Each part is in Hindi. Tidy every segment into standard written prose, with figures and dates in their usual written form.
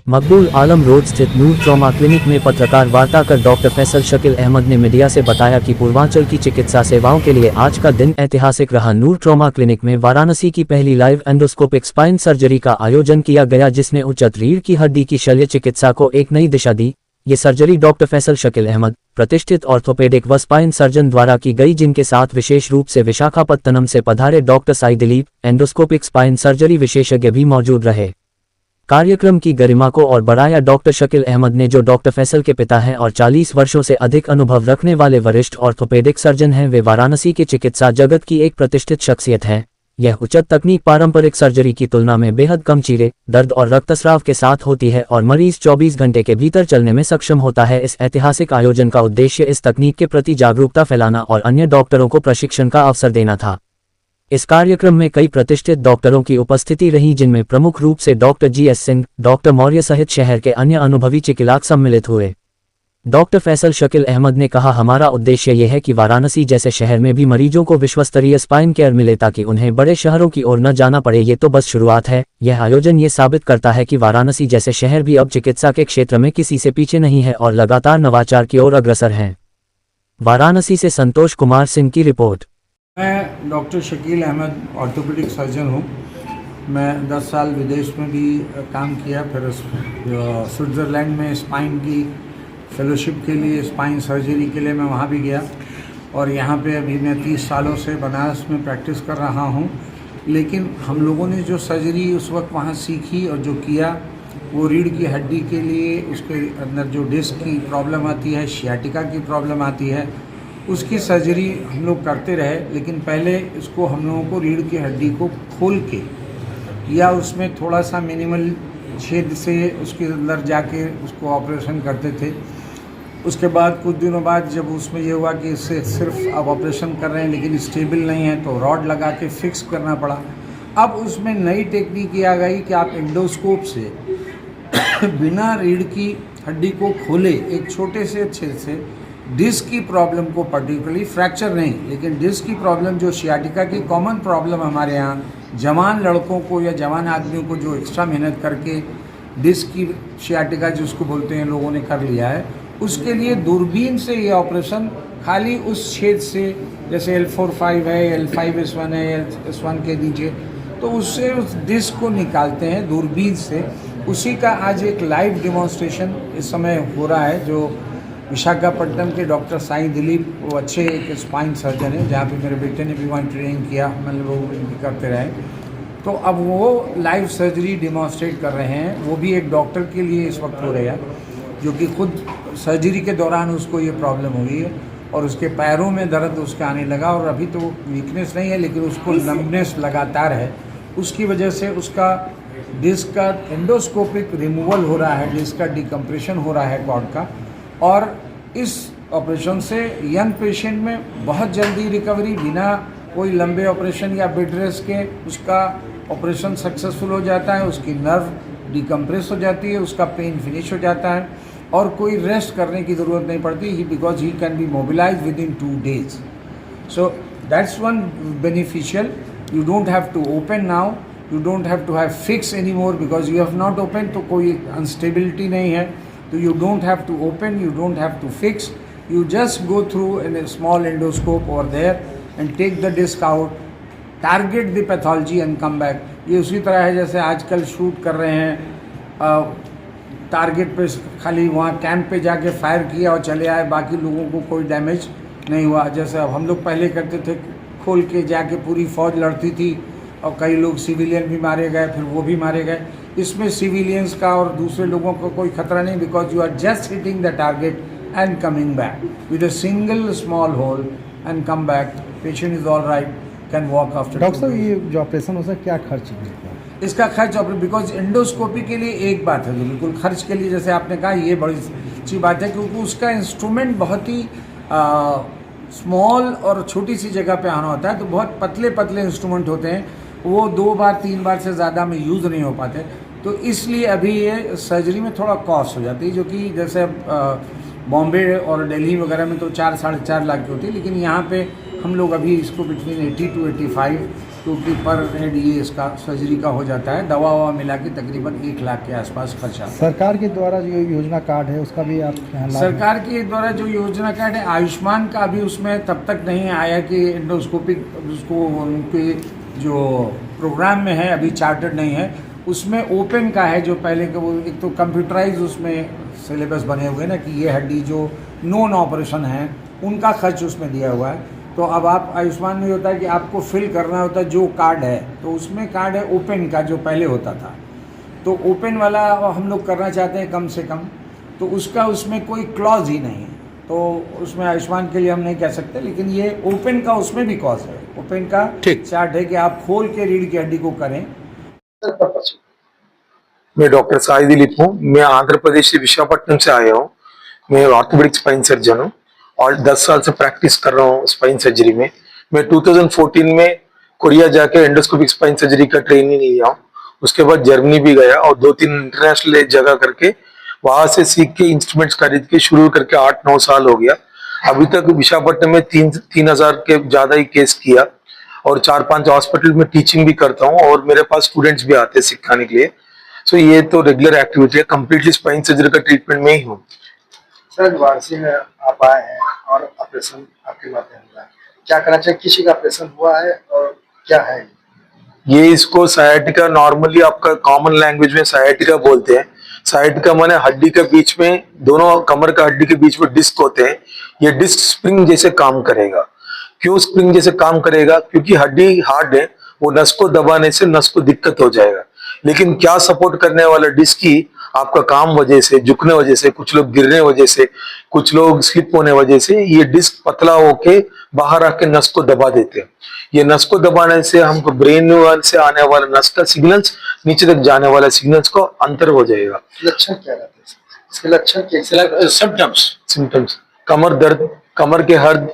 मकबूल आलम रोड स्थित नूर ट्रॉमा क्लिनिक में पत्रकार वार्ता कर डॉक्टर फैसल शकील अहमद ने मीडिया से बताया कि पूर्वांचल की चिकित्सा सेवाओं के लिए आज का दिन ऐतिहासिक रहा। नूर ट्रॉमा क्लिनिक में वाराणसी की पहली लाइव एंडोस्कोपिक स्पाइन सर्जरी का आयोजन किया गया, जिसने उच्चत रीढ़ की हड्डी की शल्य चिकित्सा को एक नई दिशा दी। ये सर्जरी डॉक्टर फैसल शकील अहमद, प्रतिष्ठित ऑर्थोपेडिक व स्पाइन सर्जन द्वारा की गई, जिनके साथ विशेष रूप से विशाखापत्तनम से पधारे doctor Sai Dilip, endoscopic spine surgery विशेषज्ञ भी मौजूद रहे। कार्यक्रम की गरिमा को और बढ़ाया। डॉक्टर शकील अहमद ने, जो डॉक्टर फैसल के पिता हैं और 40 वर्षों से अधिक अनुभव रखने वाले वरिष्ठ ऑर्थोपेडिक सर्जन हैं, वे वाराणसी के चिकित्सा जगत की एक प्रतिष्ठित शख्सियत हैं। यह उच्च तकनीक पारंपरिक सर्जरी की तुलना में बेहद कम चीरे, दर्द और रक्तस्राव के साथ होती है और मरीज 24 घंटे के भीतर चलने में सक्षम होता है। इस ऐतिहासिक आयोजन का उद्देश्य इस तकनीक के प्रति जागरूकता फैलाना और अन्य डॉक्टरों को प्रशिक्षण का अवसर देना था। इस कार्यक्रम में कई प्रतिष्ठित डॉक्टरों की उपस्थिति रही, जिनमें प्रमुख रूप से doctor GS Singh, doctor Maurya सहित शहर के अन्य अनुभवी चिकित्सक सम्मिलित हुए। डॉक्टर फैसल शकील अहमद ने कहा, हमारा उद्देश्य यह है कि वाराणसी जैसे शहर में भी मरीजों को विश्वस्तरीय स्पाइन केयर मिले ताकि उन्हें बड़े शहरों की ओर न जाना पड़े। ये तो बस शुरुआत है। यह आयोजन ये साबित करता है कि वाराणसी जैसे शहर भी अब चिकित्सा के क्षेत्र में किसी से पीछे नहीं है और लगातार नवाचार की ओर अग्रसर हैं। वाराणसी से संतोष कुमार सिंह की रिपोर्ट। मैं doctor Shakeel Ahmad orthopaedic surgeon हूँ। मैं 10 साल विदेश में भी काम किया, फिर स्विट्ज़रलैंड में स्पाइन की फेलोशिप के लिए, स्पाइन सर्जरी के लिए मैं वहाँ भी गया और यहाँ पे अभी मैं 30 सालों से बनारस में प्रैक्टिस कर रहा हूँ। लेकिन हम लोगों ने जो सर्जरी उस वक्त वहाँ सीखी और जो किया, वो रीढ़ की हड्डी के लिए, उसके अंदर जो डिस्क की प्रॉब्लम आती है, शियाटिका की प्रॉब्लम आती है, उसकी सर्जरी हम लोग करते रहे। लेकिन पहले इसको हम लोगों को रीढ़ की हड्डी को खोल के या उसमें थोड़ा सा मिनिमल छेद से उसके अंदर जाके उसको ऑपरेशन करते थे। उसके बाद कुछ दिनों बाद जब उसमें ये हुआ कि इससे सिर्फ अब ऑपरेशन कर रहे हैं लेकिन स्टेबल नहीं है, तो रॉड लगा के फिक्स करना पड़ा। अब उसमें नई टेक्निक ये आ गई कि आप एंडोस्कोप से बिना रीढ़ की हड्डी को खोले एक छोटे से छेद से डिस्क की प्रॉब्लम को, पर्टिकुलरली फ्रैक्चर नहीं लेकिन डिस्क की प्रॉब्लम, जो शियाटिका की कॉमन प्रॉब्लम हमारे यहाँ जवान लड़कों को या जवान आदमियों को जो एक्स्ट्रा मेहनत करके डिस्क की शियाटिका जिसको बोलते हैं लोगों ने कर लिया है, उसके लिए दूरबीन से ये ऑपरेशन खाली उस छेद से, जैसे L4-5 है, L5S1 है, S1 के नीचे, तो उससे उस डिस्क को निकालते हैं दूरबीन से। उसी का आज एक लाइव डेमोन्स्ट्रेशन इस समय हो रहा है, जो विशाखापट्टनम के डॉक्टर साई दिलीप, वो अच्छे एक स्पाइन सर्जन है, जहाँ पे मेरे बेटे ने भी वहाँ ट्रेनिंग किया, मतलब वो भी करते रहे। तो अब वो लाइव सर्जरी डेमोन्स्ट्रेट कर रहे हैं। वो भी एक डॉक्टर के लिए इस वक्त हो रहा है, जो कि खुद सर्जरी के दौरान उसको ये प्रॉब्लम हुई है और उसके पैरों में दर्द उसके आने लगा और अभी तो वीकनेस नहीं है लेकिन उसको लंबनेस लगातार है। उसकी वजह से उसका डिस्क का एंडोस्कोपिक रिमूवल हो रहा है, डिस्क का डिकम्प्रेशन हो रहा है कॉर्ड का, और इस ऑपरेशन से यंग पेशेंट में बहुत जल्दी रिकवरी, बिना कोई लंबे ऑपरेशन या बेड रेस्ट के उसका ऑपरेशन सक्सेसफुल हो जाता है, उसकी नर्व डिकम्प्रेस हो जाती है, उसका पेन फिनिश हो जाता है और कोई रेस्ट करने की ज़रूरत नहीं पड़ती, because he can be mobilise within 2 days। So that's one beneficial. You don't have to open now, you don't have to have fix any more, because you have not open, तो कोई अनस्टेबिलिटी नहीं है। So you don't have to open, you don't have to fix, you just go through in a small endoscope over there and take the disc out, target the pathology and come back। ये उसी तरह है जैसे आजकल शूट कर रहे हैं, टारगेट पे खाली वहाँ कैंप पे जाके फायर किया और चले आए, बाकी लोगों को कोई डैमेज नहीं हुआ। जैसे अब हम लोग पहले करते थे, खोल के जाके पूरी फौज लड़ती थी और कई लोग सिविलियन भी मारे गए, फिर वो भी मारे गए। इसमें सिविलियंस का और दूसरे लोगों को कोई खतरा नहीं, because you are just hitting the target and coming back with a single small hole and come back, patient is all right, can walk after. Doctor साहब, ये जो ऑपरेशन होता है क्या खर्च है इसका? खर्च बिकॉज एंडोस्कोपी के लिए एक बात है जो बिल्कुल खर्च के लिए, जैसे आपने कहा, ये बड़ी अच्छी बात है क्योंकि उसका इंस्ट्रूमेंट बहुत ही स्मॉल और छोटी सी जगह पे आना होता है, तो बहुत पतले पतले इंस्ट्रूमेंट होते हैं, वो 2 बार 3 बार से ज़्यादा में यूज़ नहीं हो पाते, तो इसलिए अभी ये सर्जरी में थोड़ा कॉस्ट हो जाती है, जो कि जैसे बॉम्बे और दिल्ली वगैरह में तो 4-4.5 लाख की होती है, लेकिन यहाँ पे हम लोग अभी इसको बिटवीन 80 to 85 क्योंकि पर हेड ये इसका सर्जरी का हो जाता है, दवा ववा मिला के तकरीबन 1 लाख के आसपास खर्चा। सरकार के द्वारा जो योजना कार्ड है उसका भी आप यहाँ लाभ सरकार के द्वारा जो योजना कार्ड है आयुष्मान का अभी उसमें तब तक नहीं आया कि एंडोस्कोपिक उसको उनके जो प्रोग्राम में है अभी चार्टर्ड नहीं है, उसमें ओपन का है जो पहले के वो एक तो कंप्यूटराइज उसमें सिलेबस बने हुए ना कि ये हड्डी जो नॉन ऑपरेशन है उनका खर्च उसमें दिया हुआ है। तो अब आप आयुष्मान में होता है कि आपको फिल करना होता है जो कार्ड है, तो उसमें कार्ड है ओपन का जो पहले होता था, तो ओपन वाला हम लोग करना चाहते हैं कम से कम, तो उसका उसमें कोई क्लॉज ही नहीं है, तो उसमें आयुष्मान के लिए हम नहीं कह सकते, लेकिन ये ओपन का उसमें भी क्लॉज है, ओपन का चार्ट है कि आप खोल के रीढ़ की हड्डी को करें। मैं डॉक्टर साई दिलीप हूँ। मैं आंध्र प्रदेश से विशाखापट्टनम से आया हूँ। मैं ऑर्थोपेडिक स्पाइन सर्जन हूँ और 10 साल से प्रैक्टिस कर रहा हूँ स्पाइन सर्जरी में। मैं 2014 में कोरिया जाके एंडोस्कोपिक स्पाइन सर्जरी का ट्रेनिंग लिया हूँ। उसके बाद जर्मनी भी गया और 2-3 इंटरनेशनल जगह करके वहां से सीख के इंस्ट्रूमेंट्स खरीद के शुरू करके 8-9 साल हो गया। अभी तक विशाखापट्टनम में 3,000 के ज्यादा ही केस किया और 4-5 हॉस्पिटल में टीचिंग भी करता हूँ और मेरे पास स्टूडेंट्स भी आते हैं सिखाने के लिए। सो ये तो रेगुलर एक्टिविटी है, कंप्लीटली स्पाइन सर्जरी का ट्रीटमेंट में ही हूँ। सर वाराणसी में आप आए हैं और ऑपरेशन आपके माध्यम हुआ है, क्या करना चाहिए? किसी का ऑपरेशन हुआ है और क्या है ये? इसको सायाटिका, नॉर्मली आपका कॉमन लैंग्वेज में सायाटिका बोलते हैं। सायाटिका माने हड्डी के बीच में, दोनों कमर का हड्डी के बीच में डिस्क होते हैं। ये डिस्क स्प्रिंग जैसे काम करेगा। क्यों स्प्रिंग जैसे काम करेगा? क्योंकि हड्डी हार्ड है, वो नस को दबाने से नस को दिक्कत हो जाएगा। लेकिन क्या सपोर्ट करने वाला डिस्क ही आपका काम वजह से, झुकने वजह से, कुछ लोग गिरने वजह से, कुछ लोग स्लिप होने वजह से ये डिस्क पतला होके बाहर आके नस को दबा देते हैं। ये नस को दबाने से हमको ब्रेन से आने वाला नस का सिग्नल्स, नीचे तक जाने वाला सिग्नल्स को अंतर हो जाएगा। लक्षण क्या रहते हैं इसके? लक्षण क्या? सिम्टम्स कमर दर्द, कमर के हर्द,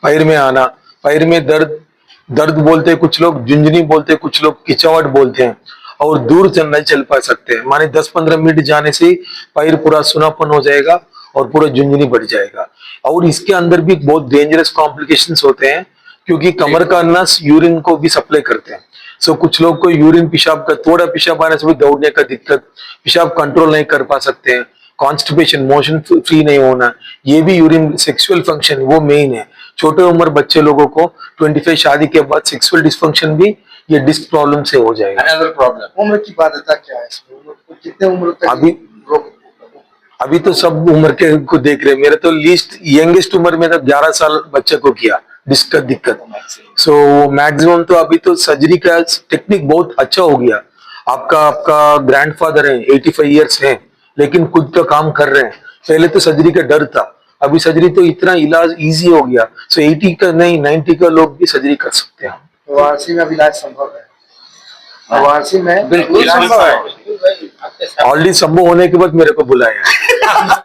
पैर में आना, पैर में दर्द बोलते हैं कुछ लोग, झुंझुनी बोलते हैं कुछ लोग, खिंचावट बोलते हैं और दूर से नहीं चल पा सकते हैं। माने 10-15 मिनट जाने से पैर पूरा सुनापन हो जाएगा और पूरा झुंझुनी बढ़ जाएगा। और इसके अंदर भी बहुत डेंजरस कॉम्प्लिकेशंस होते हैं क्योंकि कमर का नस यूरिन को भी सप्लाई करते हैं। सो कुछ लोग को यूरिन पेशाब का, थोड़ा पेशाब आने से भी दौड़ने का दिक्कत, पेशाब कंट्रोल नहीं कर पा सकते हैं, कॉन्स्टिपेशन, मोशन फ्री नहीं होना, ये भी यूरिन सेक्सुअल फंक्शन वो मेन है। छोटे उम्र बच्चे लोगों को 25 शादी के बाद सेक्सुअल डिस्फंक्शन भी ये डिस्क प्रॉब्लम से हो जाएगा। Another problem. उम्र की बाध्यता क्या है इसमें? कितने उम्र तक अभी तो सब उम्र के को देख रहे हैं। मेरे तो लीस्ट यंगेस्ट उम्र में तो 11 साल बच्चे को किया डिस्क का दिक्कत। सो मैक्सिमम तो अभी तो सर्जरी का टेक्निक बहुत अच्छा हो गया। आपका ग्रैंडफादर है, 85 इयर्स है, लेकिन खुद का काम कर रहे हैं। पहले तो सर्जरी का डर था, अभी सर्जरी तो इतना इलाज इजी हो गया। सो 80 का नहीं, 90 का लोग भी सर्जरी कर सकते हैं। वाराणसी में इलाज संभव है? वाराणसी में बिल्कुल संभव है। ऑलरेडी संभव होने के बाद मेरे को बुलाया है।